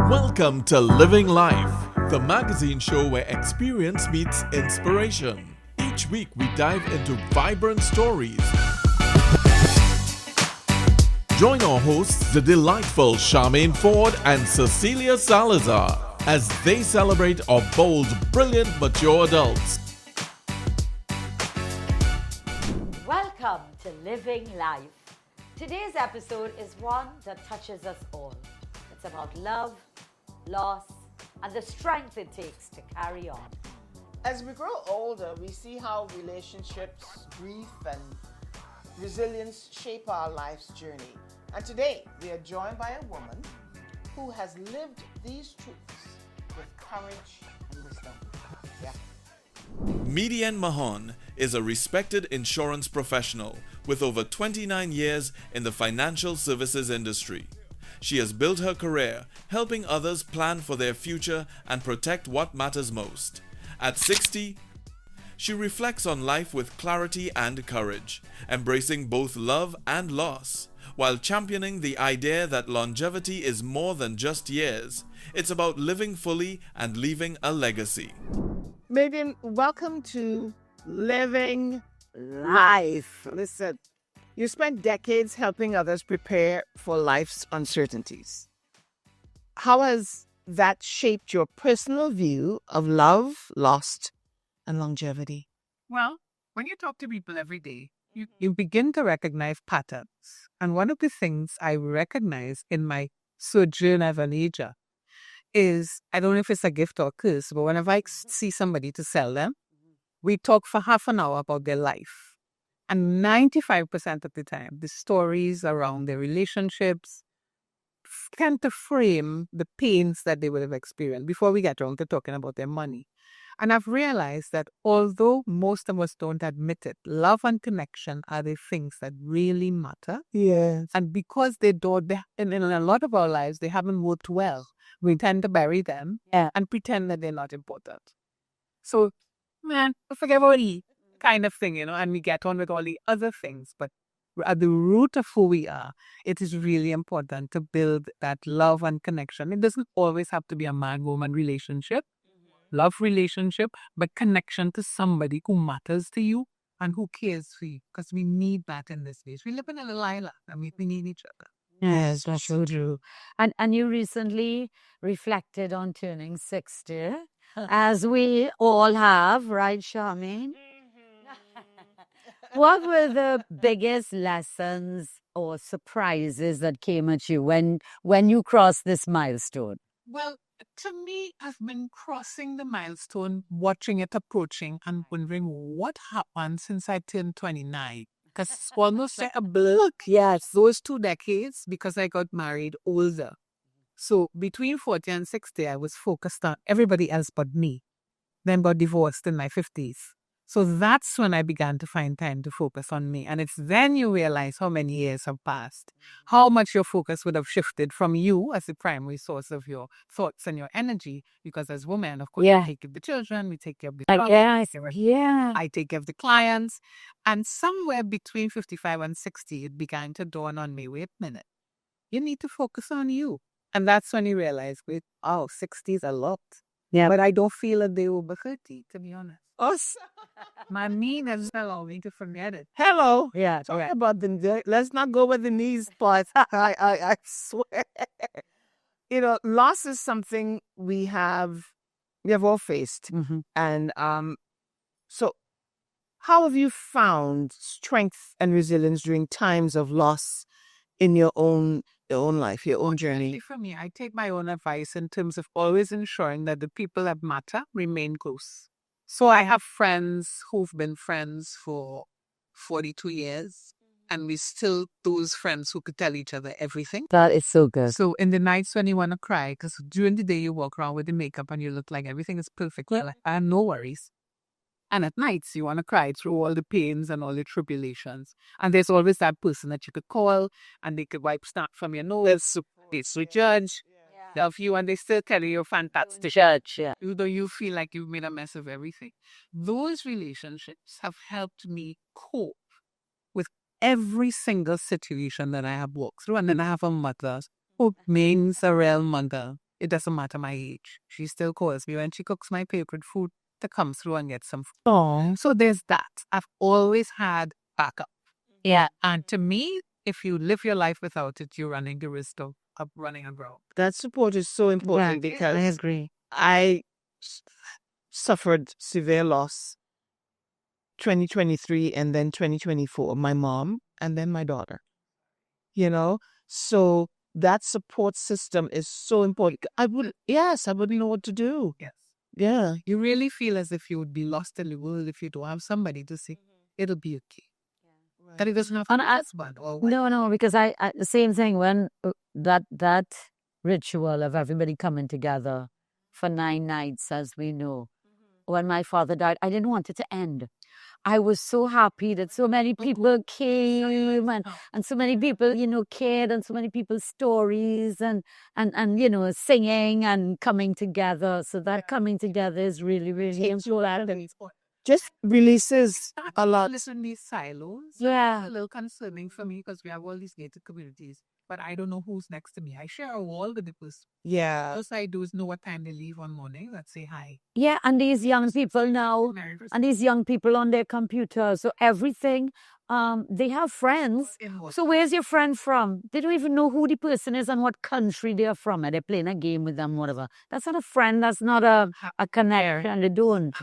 Welcome to Living Life, the magazine show where experience meets inspiration. Each week we dive into vibrant stories. Join our hosts, the delightful Charmaine Forde and Cecilia Salazar, as they celebrate our bold, brilliant, mature adults. Welcome to Living Life. Today's episode is one that touches us all. It's about love, loss, and the strength it takes to carry on. As we grow older, we see how relationships, grief, and resilience shape our life's journey. And today, we are joined by a woman who has lived these truths with courage and wisdom. Yeah. Madienne Mahon is a respected insurance professional with over 29 years in the financial services industry. She has built her career helping others plan for their future and protect what matters most. At 60, she reflects on life with clarity and courage, embracing both love and loss, while championing the idea that longevity is more than just years. It's about living fully and leaving a legacy. Madienne, welcome to Living Life. Listen, you spent decades helping others prepare for life's uncertainties. How has that shaped your personal view of love, loss, and longevity? Well, when you talk to people every day, you begin to recognize patterns. And one of the things I recognize in my sojourn as an ager is, I don't know if it's a gift or a curse, but whenever I see somebody to sell them, we talk for half an hour about their life. And 95% of the time, the stories around their relationships tend to frame the pains that they would have experienced before we get around to talking about their money. And I've realized that although most of us don't admit it, love and connection are the things that really matter. Yes. And because they don't, in a lot of our lives, they haven't worked well, we tend to bury them and pretend that they're not important. So, man, forget about it kind of thing, and we get on with all the other things. But at the root of who we are, it is really important to build that love and connection. It doesn't always have to be a man-woman relationship, love relationship, but connection to somebody who matters to you and who cares for you, because we need that in this age. We live in a little island and we need each other. Yes, that's so true. And you recently reflected on turning 60, as we all have, right, Charmaine? What were the biggest lessons or surprises that came at you when you crossed this milestone? Well, to me, I've been crossing the milestone, watching it approaching and wondering what happened since I turned 29. Because it's almost like a blur. Yes. Those 2 decades, because I got married older. So between 40 and 60, I was focused on everybody else but me. Then got divorced in my 50s. So that's when I began to find time to focus on me. And it's then you realize how many years have passed, how much your focus would have shifted from you as the primary source of your thoughts and your energy. Because as women, of course, we take care of the children, we take care of the I take care of the clients. And somewhere between 55 and 60, it began to dawn on me, wait a minute, you need to focus on you. And that's when you realize, 60 is a lot. Yeah. But I don't feel a day over 30, to be honest. My knee doesn't allow me to forget it. Hello. Yeah. Talk about let's not go with the knees part. I swear. Loss is something we have all faced. Mm-hmm. And so how have you found strength and resilience during times of loss in your own life, your own journey? For me, I take my own advice in terms of always ensuring that the people that matter remain close. So I have friends who've been friends for 42 years, and we still those friends who could tell each other everything. That is so good. So in the nights when you want to cry, because during the day you walk around with the makeup and you look like everything is perfect, I have no worries. And at nights you want to cry through all the pains and all the tribulations. And there's always that person that you could call and they could wipe snot from your nose. They sweet judge, love you, and they still tell you you're fantastic. Judge, yeah. Though you feel like you've made a mess of everything. Those relationships have helped me cope with every single situation that I have walked through. And then I have a mother who means a real mother. It doesn't matter my age. She still calls me when she cooks my favorite food to come through and get some food. Oh, So there's that. I've always had backup. Yeah. And to me, if you live your life without it, you're running the risk of running aground. that support is so important because I agree. I suffered severe loss 2023 and then 2024, my mom and then my daughter. You know, so that support system is so important. I wouldn't know what to do. Yes. Yeah. You really feel as if you would be lost in the world if you don't have somebody to say, it'll be okay. That it doesn't have to And be I- husband or wife. No, because I the same thing when that ritual of everybody coming together for 9 nights, as we know. When my father died, I didn't want it to end. I was so happy that so many people came and so many people, cared, and so many people's stories and singing and coming together. So that coming together is really, really important. Just releases a lot. Listen, these silos. Yeah. It's a little concerning for me because we have all these gated communities, but I don't know who's next to me. I share a wall with the person. Yeah. All I do is know what time they leave on morning. Let's say hi. Yeah, and these young people now, Merry Christmas. and these young people on their computers, so everything, they have friends. So where's your friend from? They don't even know who the person is and what country they are from. And they're playing a game with them, whatever. That's not a friend. That's not a connection. They don't.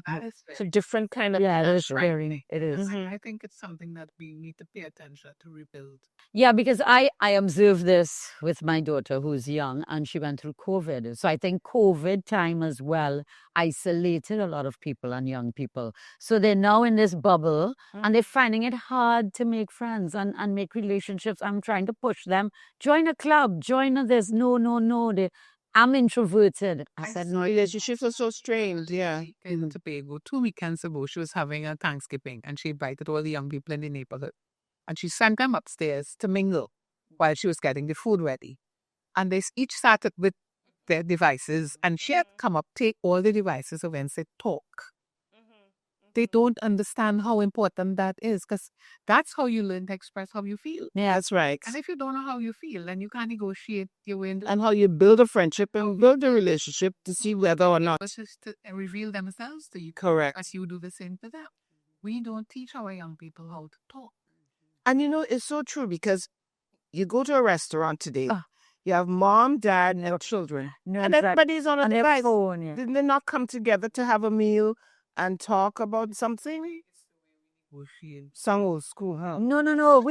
It's a different kind of. Yeah, it is very. It is. I think it's something that we need to pay attention to rebuild. Yeah, because I observed this with my daughter who's young and she went through COVID. So I think COVID time as well isolated a lot of people and young people. So they're now in this bubble and they're finding it hard to make friends and make relationships. I'm trying to push them. Join a club, join this. No. I'm introverted. I said, no. Relationships are so strained. Yeah. In Tobago, 2 weekends ago, she was having a Thanksgiving and she invited all the young people in the neighborhood. And she sent them upstairs to mingle while she was getting the food ready. And they each sat with their devices and she had come up, take all the devices away and said, talk. They don't understand how important that is because that's how you learn to express how you feel. Yeah. That's right. And if you don't know how you feel, then you can't negotiate your way into And how you build a friendship and build a relationship to see whether or not. just to reveal themselves to you. Correct. As you do the same to them. We don't teach our young people how to talk. And it's so true because you go to a restaurant today, you have mom, dad, and their children. And everybody's on a device. phone, yeah. Didn't they not come together to have a meal and talk about something? Some old school, huh? No.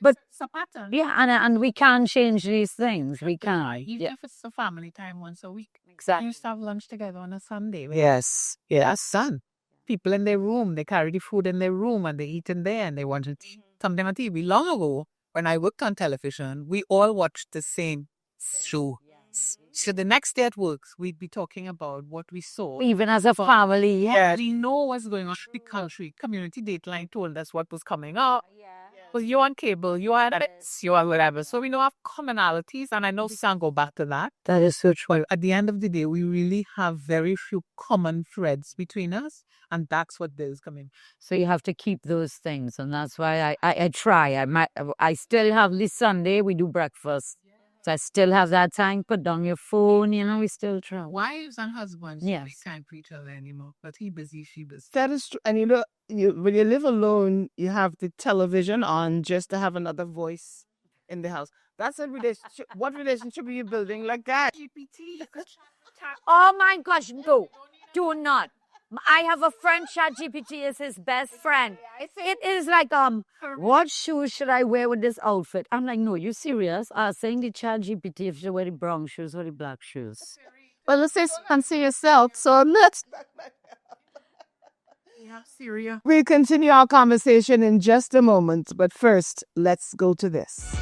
But It's a pattern. yeah, and we can change these things. We can. Even Yeah, if it's a family time once a week. You exactly. used to have lunch together on a Sunday. Yes. That's fun. People in their room, they carry the food in their room and they eat in there and they watch something on TV. Long ago, when I worked on television, we all watched the same show. So the next day at work, we'd be talking about what we saw. Even as a family, yeah. We know what's going on in the country. Community Dateline told us what was coming up. Well, you're on cable, you're on this, you're on whatever. So we know our commonalities, and I know we can't go back to that. That is so true. But at the end of the day, we really have very few common threads between us, and that's what builds coming. So you have to keep those things, and that's why I try. I still have this Sunday, we do breakfast. So I still have that time. Put down your phone, we still try. Wives and husbands, Yes. they can't for each other anymore. But he busy, she busy. That is true. And when you live alone, you have the television on just to have another voice in the house. That's a relationship. What relationship are you building like that? GPT. Oh my gosh, no. Do not. I have a friend, ChatGPT is his best friend. It is like, what shoes should I wear with this outfit? I'm like, no, you serious? Saying the ChatGPT if you wear the brown shoes or the black shoes. Well, let's say fancy yourself. So let's. Syria. We'll continue our conversation in just a moment. But first, let's go to this.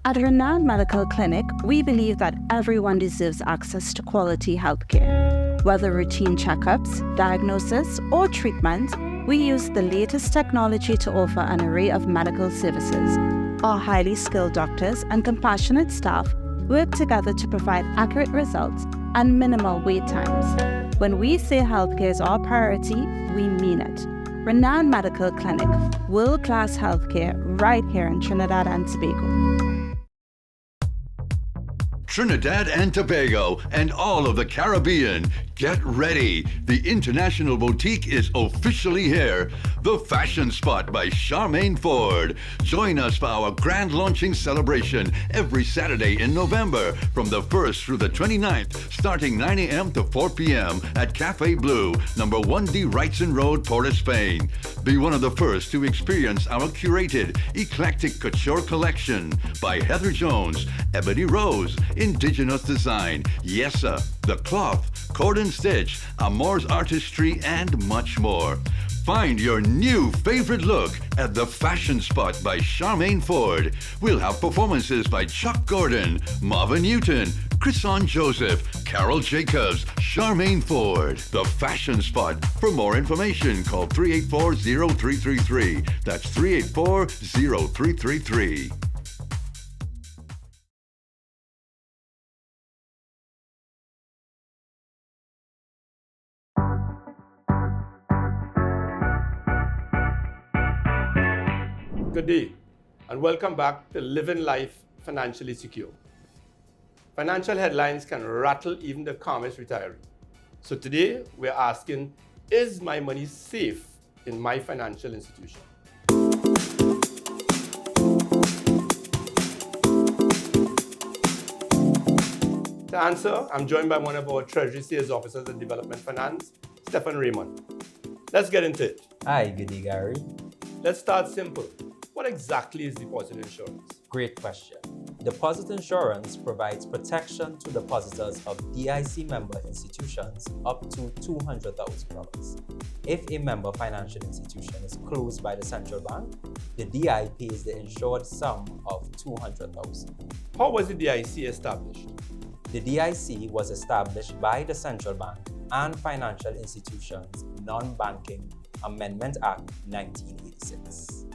At Renowned Medical Clinic, we believe that everyone deserves access to quality healthcare. Whether routine checkups, diagnosis, or treatment, We use the latest technology to offer an array of medical services. Our highly skilled doctors and compassionate staff work together to provide accurate results and minimal wait times. When we say healthcare is our priority, we mean it. Renowned Medical Clinic, world-class healthcare right here in Trinidad and Tobago. Trinidad and Tobago and all of the Caribbean, get ready. The International Boutique is officially here. The Fashion Spot by Charmaine Forde. Join us for our grand launching celebration every Saturday in November from the 1st through the 29th, starting 9 a.m. to 4 p.m. at Cafe Blue, number 1D Wrightson Road, Port of Spain. Be one of the first to experience our curated, eclectic couture collection by Heather Jones, Ebony Rose, Indigenous Design, Yessa, The Cloth, Cord and Stitch, Amour's Artistry, and much more. Find your new favorite look at The Fashion Spot by Charmaine Forde. We'll have performances by Chuck Gordon, Marvin Newton, Chrison Joseph, Carol Jacobs, Charmaine Forde. The Fashion Spot. For more information, call 384-0333. That's 384-0333. Good day, and welcome back to Living Life Financially Secure. Financial headlines can rattle even the calmest retiree. So today, we're asking, is my money safe in my financial institution? To answer, I'm joined by one of our Treasury Sales Officers in Development Finance, Stephen Raymond. Let's get into it. Hi, good day, Gary. Let's start simple. What exactly is deposit insurance? Great question. Deposit insurance provides protection to depositors of DIC member institutions up to $200,000. If a member financial institution is closed by the central bank, the DI pays the insured sum of $200,000. How was the DIC established? The DIC was established by the central bank and Financial Institutions Non-Banking Amendment Act 1986.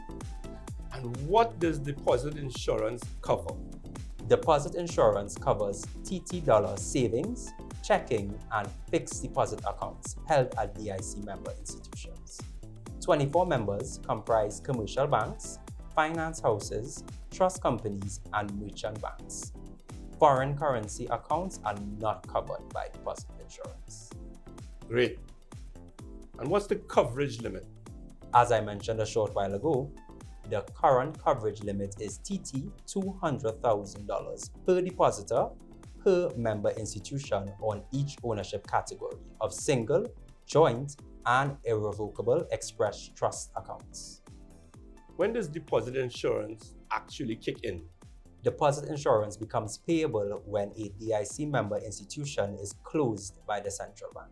And what does deposit insurance cover? Deposit insurance covers TT dollar savings, checking, and fixed deposit accounts held at DIC member institutions. 24 members comprise commercial banks, finance houses, trust companies, and merchant banks. Foreign currency accounts are not covered by deposit insurance. Great. And what's the coverage limit? As I mentioned a short while ago, the current coverage limit is TT $200,000 per depositor per member institution on each ownership category of single, joint, and irrevocable express trust accounts. When does deposit insurance actually kick in? Deposit insurance becomes payable when a DIC member institution is closed by the central bank.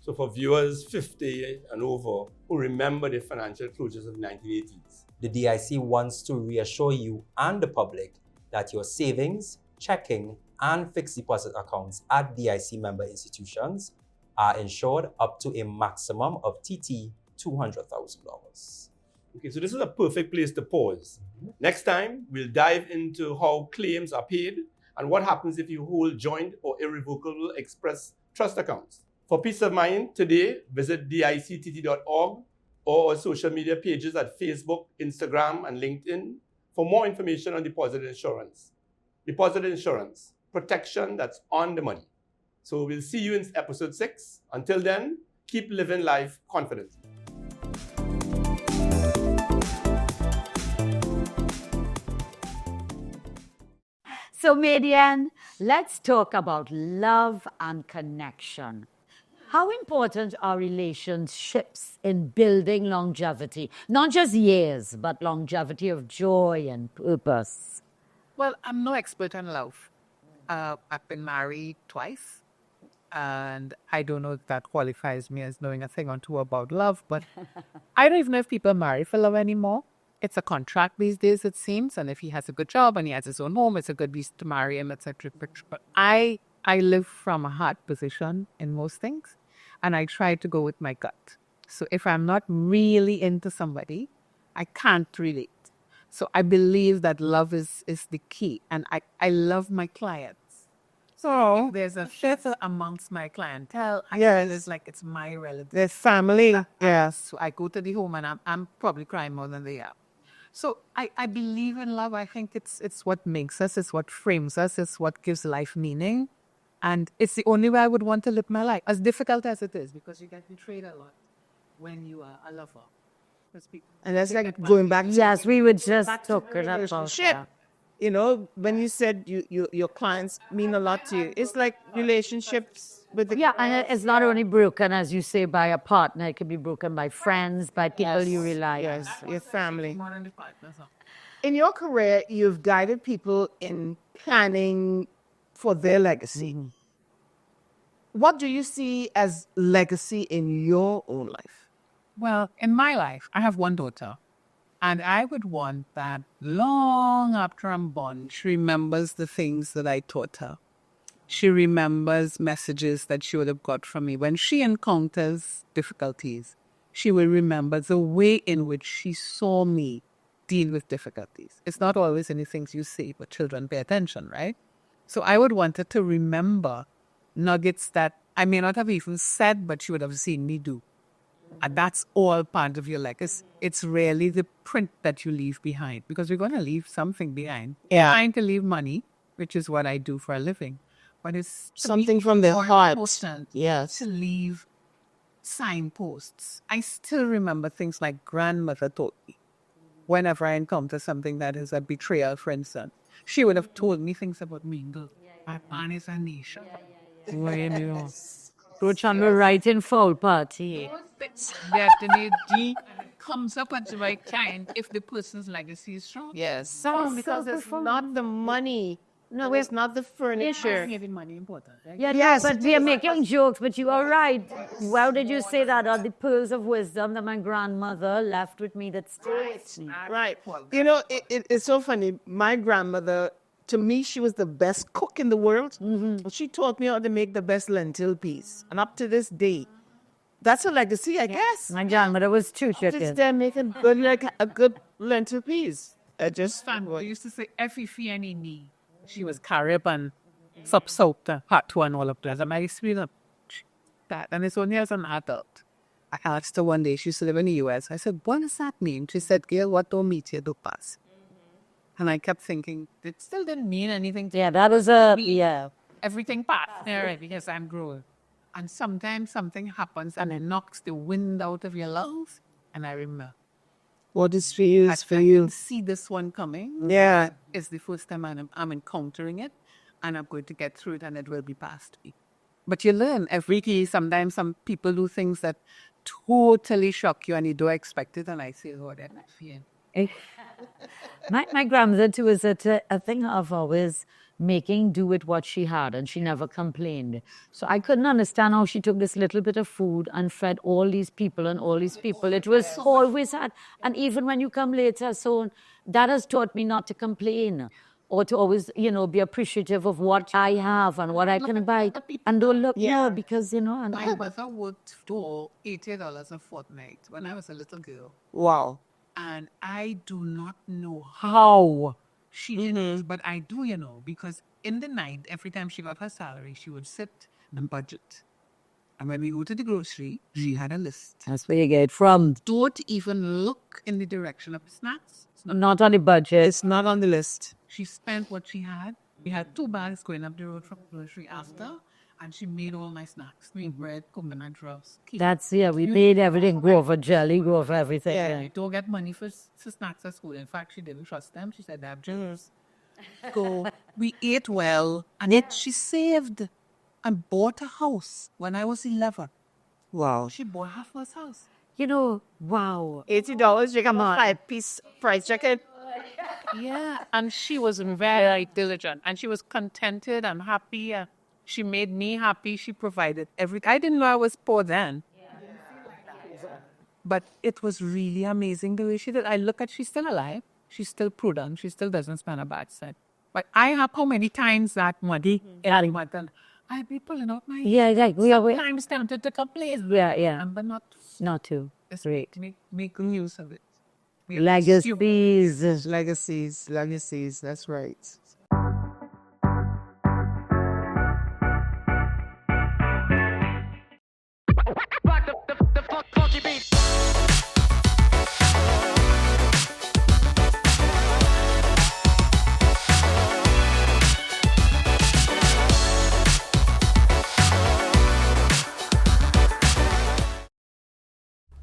So for viewers 50 and over who remember the financial closures of the 1980s, the DIC wants to reassure you and the public that your savings, checking, and fixed deposit accounts at DIC member institutions are insured up to a maximum of TT $200,000. Okay, so this is a perfect place to pause. Next time, we'll dive into how claims are paid and what happens if you hold joint or irrevocable express trust accounts. For peace of mind, today, visit dictt.org or our social media pages at Facebook, Instagram, and LinkedIn for more information on deposit insurance. Deposit insurance, protection that's on the money. So we'll see you in episode 6. Until then, keep living life confidently. So, Madienne, let's talk about love and connection. How important are relationships in building longevity? Not just years, but longevity of joy and purpose. Well, I'm no expert on love. I've been married twice, and I don't know if that qualifies me as knowing a thing or two about love, but I don't even know if people marry for love anymore. It's a contract these days, it seems, and if he has a good job and he has his own home, it's a good reason to marry him, etc. But I live from a heart position in most things, and I try to go with my gut. So if I'm not really into somebody, I can't relate. So I believe that love is the key. And I love my clients. So there's a feather amongst my clientele. I feel it's like it's my relative. There's family. Yes. So I go to the home and I'm probably crying more than they are. So I believe in love. I think it's what makes us, it's what frames us, it's what gives life meaning. And it's the only way I would want to live my life, as difficult as it is, because you get betrayed a lot when you are a lover. And that's like going back to Yes, we were just talking about relationship. that. You know, when you said your clients mean a lot to you, it's like relationships with the Yeah, and it's not only broken, as you say, by a partner. It can be broken by friends, by people you rely on. Yes, your family. More than the partners. In your career, you've guided people in planning for their legacy. What do you see as legacy in your own life? Well, in my life, I have one daughter. And I would want that long after I'm born, she remembers the things that I taught her. She remembers messages that she would have got from me. When she encounters difficulties, she will remember the way in which she saw me deal with difficulties. It's not always in the things you say, but children pay attention, right? So I would want her to remember nuggets that I may not have even said, but she would have seen me do. And that's all part of your legacy. It's really the print that you leave behind, because we're going to leave something behind. Yeah. Trying to leave money, which is what I do for a living. But it's Something from the heart. important Yes. to leave signposts. I still remember things like grandmother taught me. Whenever I encounter something that is a betrayal, for instance, she would have told me things about me. My man is a nation. Coach on the right in full party. That the D comes up at the right time if the person's legacy is strong. Yes. Because it's not the money. No, it's not the furniture. Giving money important. Right? Yeah, Yes, no, but we are making jokes, but you are right. How did you say that? Are the pearls of wisdom that my grandmother left with me that stay with me? Right. You know, it's so funny. My grandmother, to me, she was the best cook in the world. She taught me how to make the best lentil peas. And up to this day, that's a legacy, I guess. My grandmother was too Just chicken. there making good, like a good lentil peas. I just I used to say every fee any need. She was Caribbean, sub-south, hot one, all of that. And I used to be like, that. And it's only as an adult. I asked her one day, she used to live in the US. I said, what does that mean? She said, Gail, what don't meet you, do pass. And I kept thinking, it still didn't mean anything. Yeah, that was a, yeah. Everything passed there because I'm growing. And sometimes something happens and it knocks the wind out of your lungs. And I remember, what is for you is for I you. can see this one coming. Yeah. It's the first time I'm encountering it, and I'm going to get through it, and it will be past me. But you learn every day. Sometimes some people do things that totally shock you, and you don't expect it. And I say, Lord, I'm not fearing. My grandmother too is a thing of always making do with what she had, and she never complained. So I couldn't understand how she took this little bit of food and fed all these people and all these people. It was always hard. And even when you come later, so that has taught me not to complain or to always, be appreciative of what I have and what I can buy. And don't look, because, and My mother worked for $80 a fortnight when I was a little girl. Wow. And I do not know how she did it, but I do, because in the night, every time she got her salary, she would sit and budget. And when we go to the grocery, she had a list. that's where you get it from. Don't even look in the direction of the snacks. It's Not on the budget. It's not on the list. She spent what she had. We had 2 bags going up the road from grocery after, and she made all my snacks. Sweet bread, coconut drops. That's, we made everything go over jelly, go over everything. Yeah, I don't get money for snacks at school. In fact, she didn't trust them. She said, they have jars. Go. We ate well, and yet she saved and bought a house when I was 11. Wow. She bought her first house. Wow. $80, you got a 5-piece price jacket. Yeah, and she was very diligent, and she was contented and happy. She made me happy. She provided everything. I didn't know I was poor then. But it was really amazing the way she did. I look at, she's still alive. She's still prudent. She still doesn't spend a bad cent. But I have how many times that money in month, and I'd be pulling out my Yeah, like we are. times tempted to complain. Yeah. But not Not to. Just Great. make use of it. Legacies. Legacies, that's right.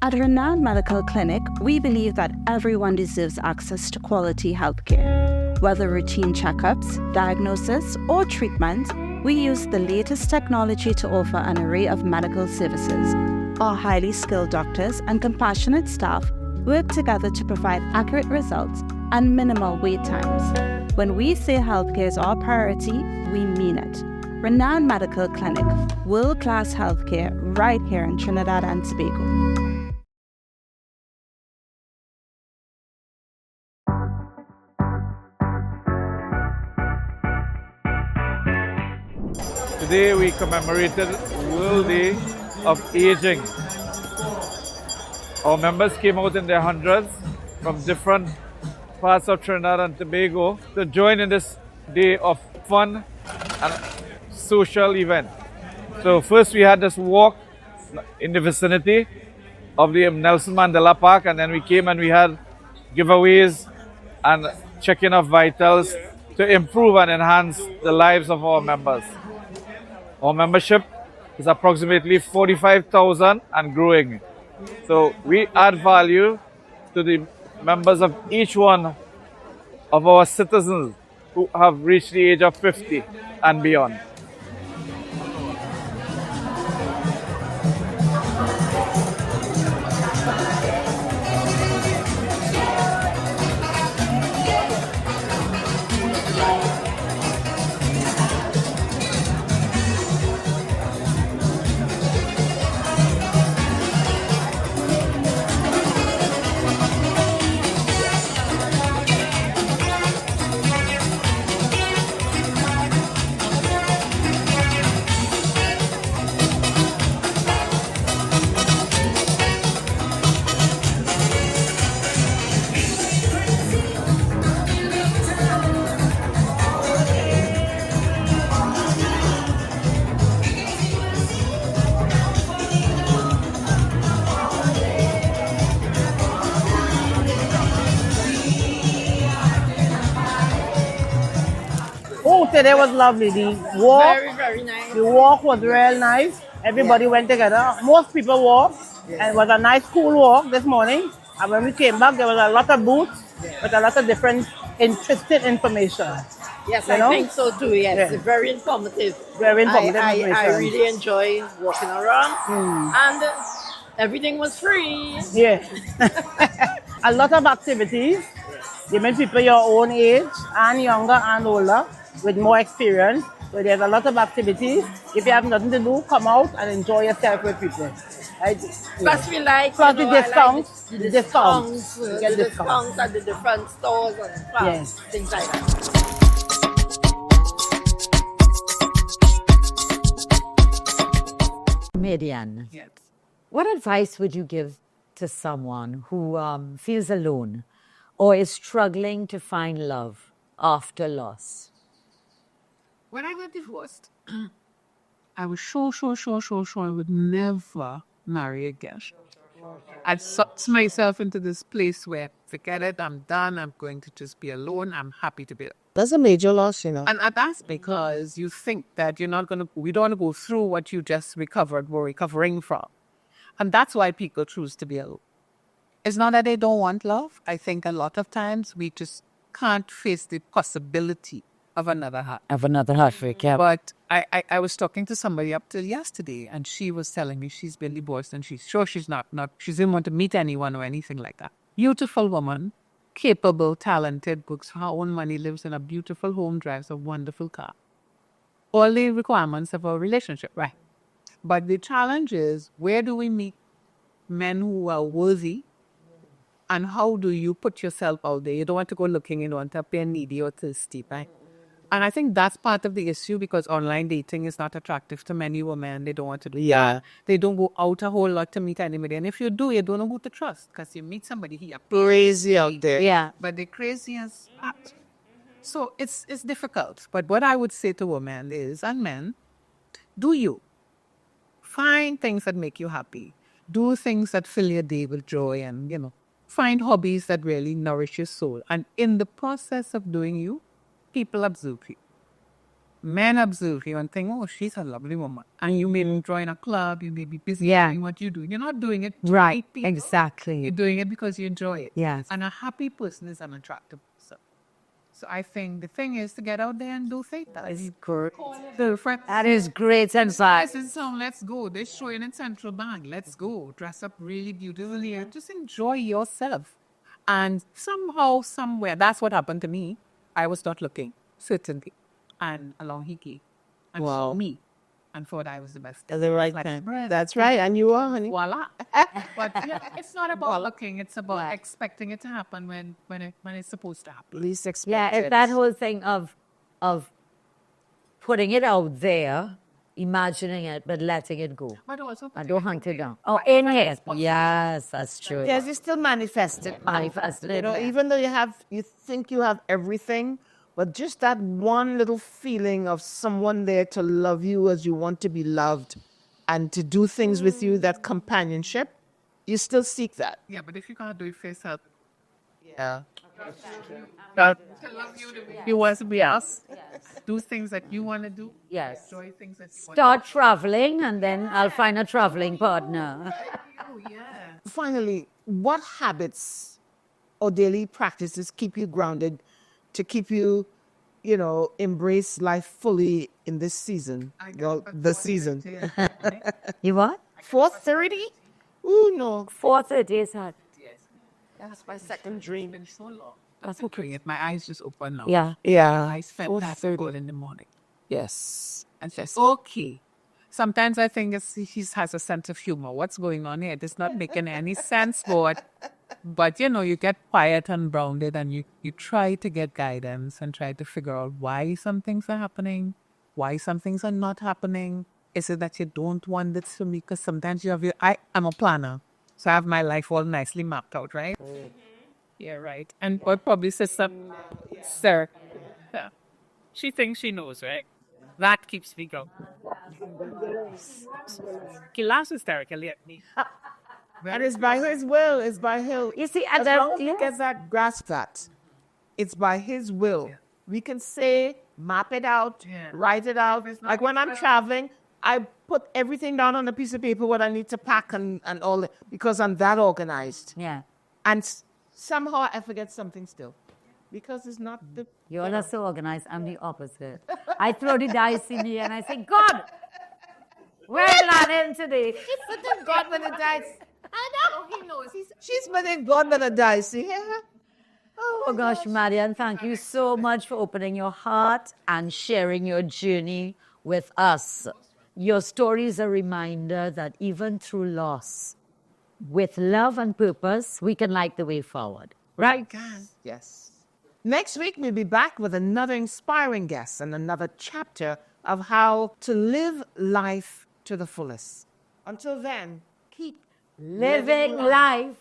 At Renowned Medical Clinic, we believe that everyone deserves access to quality healthcare. Whether routine checkups, diagnosis, or treatment, we use the latest technology to offer an array of medical services. Our highly skilled doctors and compassionate staff work together to provide accurate results and minimal wait times. When we say healthcare is our priority, we mean it. Renowned Medical Clinic, world-class healthcare right here in Trinidad and Tobago. Today we commemorated World Day of Aging. Our members came out in their hundreds from different parts of Trinidad and Tobago to join in this day of fun and social event. So first we had this walk in the vicinity of the Nelson Mandela Park, and then we came and we had giveaways and checking of vitals to improve and enhance the lives of our members. Our membership is approximately 45,000 and growing. So we add value to the members of each one of our citizens who have reached the age of 50 and beyond. Oh, today was lovely. The walk, Very nice. the walk was real nice. Everybody went together. Most people walked, and it was a nice, cool walk this morning. And when we came back, there was a lot of booths with a lot of different interesting information. Yes, You I know? think so too. Yes, Yeah. very informative. Very informative I information. really enjoy walking around, and everything was free. Yeah. A lot of activities. They made people your own age and younger and older with more experience. So there's a lot of activities. If you have nothing to do, come out and enjoy yourself with people. Right? Plus, we like Plus you the know, I discounts. like The discounts. the You get discounts at the different stores and Yes. things like that. Madienne, Yes. what advice would you give to someone who feels alone or is struggling to find love after loss? When I got divorced, I was sure I would never marry again. I'd sucked myself into this place where, forget it, I'm done, I'm going to just be alone, I'm happy to be alone. That's a major loss, you know. And that's because you think that we don't want to go through what you just were recovering from. And that's why people choose to be alone. It's not that they don't want love. I think a lot of times we just can't face the possibility of another heart. Of another heartbreak, yeah. But I was talking to somebody up till yesterday, and she was telling me she's been divorced and she's sure she didn't want to meet anyone or anything like that. Beautiful woman, capable, talented, works for her own money, lives in a beautiful home, drives a wonderful car. All the requirements of a relationship, right? But the challenge is, where do we meet men who are worthy? And how do you put yourself out there? You don't want to go looking, you don't want to appear needy or thirsty, right? And I think that's part of the issue because online dating is not attractive to many women. They don't want to do Yeah. that. They don't go out a whole lot to meet anybody. And if you do, you don't know who to trust because you meet somebody here. Crazy out there. Yeah. But they're crazy as that. So it's difficult. But what I would say to women is, and men, do you. Find things that make you happy. Do things that fill your day with joy and, find hobbies that really nourish your soul. And in the process of doing you, people observe you. Men observe you and think, oh, she's a lovely woman. And you may join a club, you may be busy doing what you do. You're not doing it to Right. meet people. Exactly. You're doing it because you enjoy it. Yes. And a happy person is an attractive person. So I think the thing is to get out there and do things. That is Great. girlfriend. That is great insight. Listen, so let's go. They're showing in Central Bank. Let's go. Dress up really beautifully and just enjoy yourself. And somehow, somewhere, that's what happened to me. I was not looking, certainly. And along he came. And saw me. And thought I was the best. At the right Like time. bread. That's right. And you are, honey. Voila. But it's not about looking. It's about expecting it to happen when it's supposed to happen. Least expect Yeah, it. it's that whole thing of putting it out there, imagining it, but letting it go. But also, I don't hunt it down. Oh, in here. Yes, that's true. Yes, you still manifest it. Manifest it, yeah. Even though you think you have everything, but just that one little feeling of someone there to love you as you want to be loved and to do things with you, that companionship, you still seek that. yeah, but if you can't do it for yourself, Yeah. to love you the way you want to be else, do things that you want to do, Yes. enjoy things that you want Start traveling, and then I'll find a traveling partner. Finally, what habits or daily practices keep you grounded to keep you, embrace life fully in this season? Well, the season. You what? 4:30? Ooh, no. 4:30 is hard. That's my second dream. been so long. That's okay. My eyes just open now. Yeah. Yeah. I felt that good in the morning. Yes. And says, okay. Sometimes I think he has a sense of humor. What's going on here? It's not making any sense, but you get quiet and grounded and you try to get guidance and try to figure out why some things are happening, why some things are not happening. Is it that you don't want this for me? Because sometimes I'm a planner. So I have my life all nicely mapped out, right? Yeah, right. And what probably sister, sir, yeah. She thinks she knows, right? That keeps me going. He laughs hysterically at me. And it's by his will. It's by his. You see, As long as he gets that, grasp that. It's by his will. Yeah. We can say, map it out, write it out. it's not Like when I'm traveling, I put everything down on a piece of paper what I need to pack and all that, because I'm that organized. Yeah. And somehow I forget something still. Because it's not the... You're not so organized. I'm the opposite. I throw the dice in here and I say, God, where did I end today? She's putting God with a dice. I know, he knows. She's putting God with a dice. Yeah. Oh gosh, Madienne, thank you so much for opening your heart and sharing your journey with us. Your story is a reminder that even through loss, with love and purpose, we can light the way forward. Right? Yes. Next week, we'll be back with another inspiring guest and another chapter of how to live life to the fullest. Until then, keep Living life.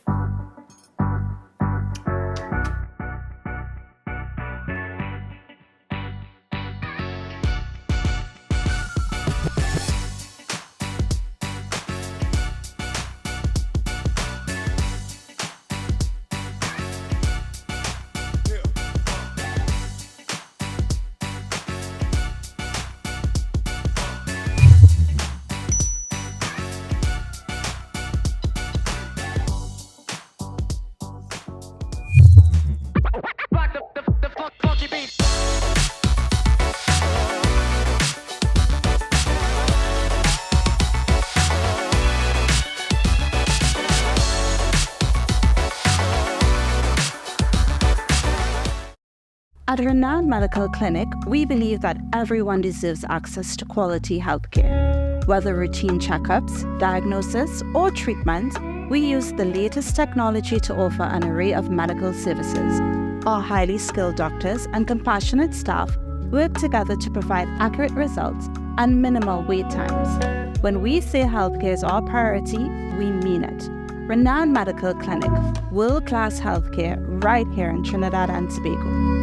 At Renowned Medical Clinic, we believe that everyone deserves access to quality healthcare. Whether routine checkups, diagnosis, or treatment, we use the latest technology to offer an array of medical services. Our highly skilled doctors and compassionate staff work together to provide accurate results and minimal wait times. When we say healthcare is our priority, we mean it. Renowned Medical Clinic, world-class healthcare right here in Trinidad and Tobago.